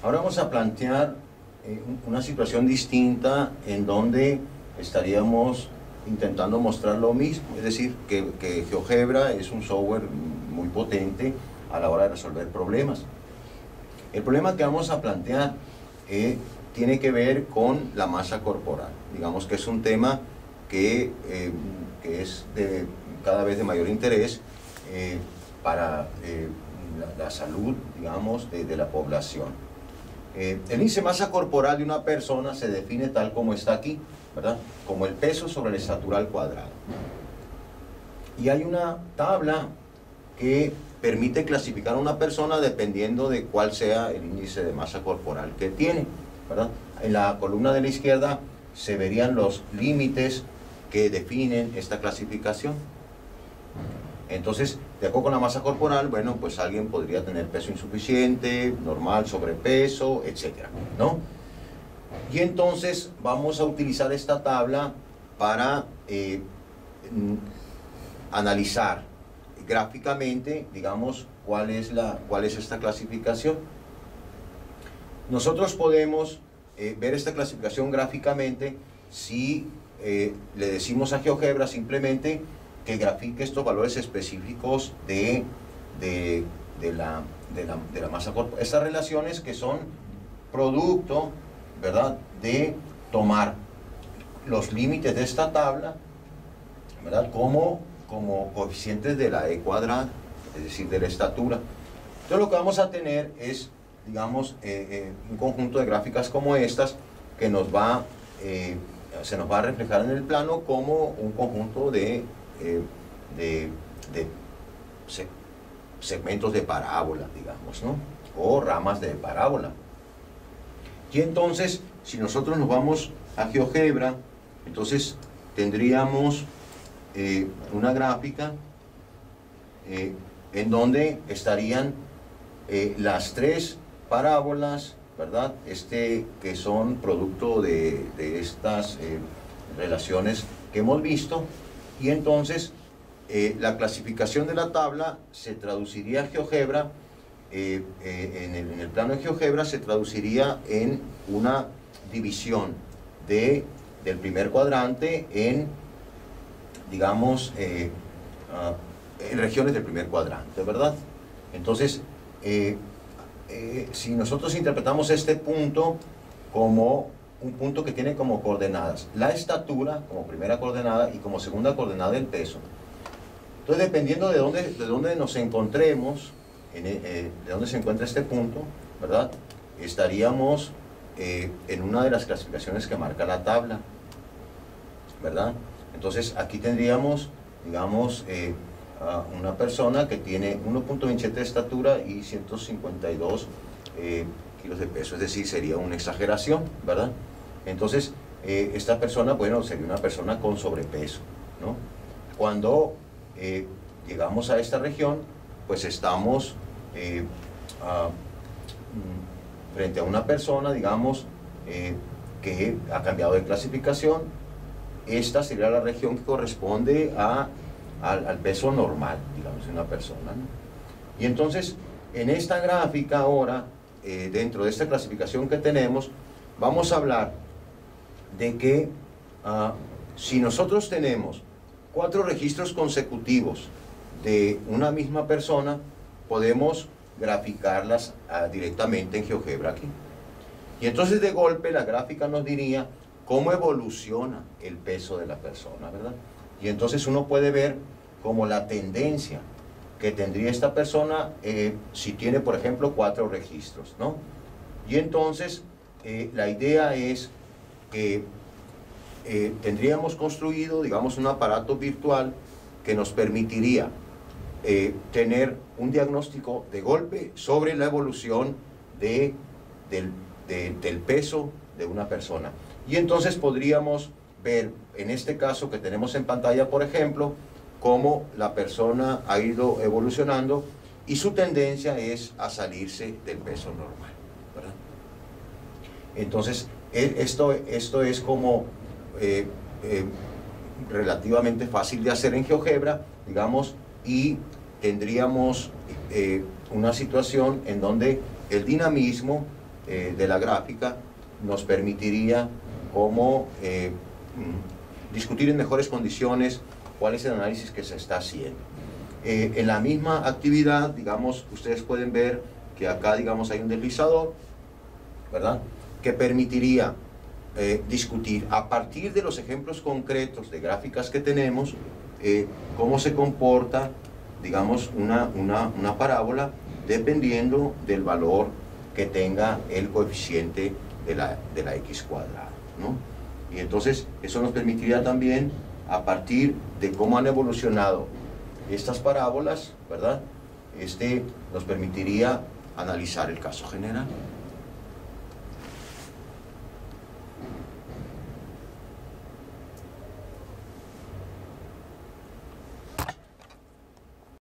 Ahora vamos a plantear una situación distinta en donde estaríamos intentando mostrar lo mismo, es decir, que GeoGebra es un software muy potente a la hora de resolver problemas. El problema que vamos a plantear tiene que ver con la masa corporal. Digamos que es un tema que es cada vez de mayor interés para la salud, digamos, de la población. El índice de masa corporal de una persona se define tal como está aquí, ¿verdad? Como el peso sobre la estatura al cuadrado. Y hay una tabla que permite clasificar a una persona dependiendo de cuál sea el índice de masa corporal que tiene, ¿verdad? En la columna de la izquierda se verían los límites que definen esta clasificación. Entonces, de acuerdo con la masa corporal, bueno, pues alguien podría tener peso insuficiente, normal, sobrepeso, etcétera, ¿no? Y entonces vamos a utilizar esta tabla para analizar gráficamente, digamos, cuál es esta clasificación. Nosotros podemos ver esta clasificación gráficamente si le decimos a GeoGebra simplemente que grafique estos valores específicos de la masa corporal. Estas relaciones que son producto, ¿verdad?, de tomar los límites de esta tabla, ¿verdad?, como coeficientes de la E cuadrada, es decir, de la estatura. Entonces lo que vamos a tener es, digamos, un conjunto de gráficas como estas que se nos va a reflejar en el plano como un conjunto de segmentos de parábola, digamos, ¿no? O ramas de parábola. Y entonces, si nosotros nos vamos a GeoGebra, entonces tendríamos una gráfica en donde estarían las tres parábolas, ¿verdad? Que son producto de estas relaciones que hemos visto. Y entonces la clasificación de la tabla se traduciría a GeoGebra, en el plano de GeoGebra se traduciría en una división del primer cuadrante en, digamos, en regiones del primer cuadrante, ¿verdad? Entonces, si nosotros interpretamos este punto como un punto que tiene como coordenadas la estatura como primera coordenada y como segunda coordenada el peso. Entonces, dependiendo de dónde nos encontremos, de dónde se encuentra este punto, ¿verdad?, estaríamos en una de las clasificaciones que marca la tabla, ¿verdad? Entonces, aquí tendríamos, digamos, a una persona que tiene 1.27 de estatura y 152 kilos de peso, es decir, sería una exageración, ¿verdad? Entonces, esta persona, bueno, sería una persona con sobrepeso, ¿no? Cuando llegamos a esta región, pues estamos frente a una persona, digamos, que ha cambiado de clasificación. Esta sería la región que corresponde al peso normal, digamos, de una persona, ¿no? Y entonces, en esta gráfica ahora, dentro de esta clasificación que tenemos, vamos a hablar de que si nosotros tenemos 4 registros consecutivos de una misma persona, podemos graficarlas directamente en GeoGebra aquí. Y entonces de golpe la gráfica nos diría cómo evoluciona el peso de la persona, ¿verdad? Y entonces uno puede ver como la tendencia que tendría esta persona si tiene, por ejemplo, 4 registros, ¿no? Y entonces la idea es que tendríamos construido, digamos, un aparato virtual que nos permitiría tener un diagnóstico de golpe sobre la evolución del peso de una persona. Y entonces podríamos ver, en este caso que tenemos en pantalla, por ejemplo, cómo la persona ha ido evolucionando y su tendencia es a salirse del peso normal, ¿verdad? Entonces, esto es como relativamente fácil de hacer en GeoGebra, digamos, y tendríamos una situación en donde el dinamismo de la gráfica nos permitiría como discutir en mejores condiciones cuál es el análisis que se está haciendo. En la misma actividad, digamos, ustedes pueden ver que acá, digamos, hay un deslizador, ¿verdad?, que permitiría discutir a partir de los ejemplos concretos de gráficas que tenemos, cómo se comporta, digamos, una parábola dependiendo del valor que tenga el coeficiente de la x cuadrada, ¿no? Y entonces eso nos permitiría también, a partir de cómo han evolucionado estas parábolas, ¿verdad?, nos permitiría analizar el caso general.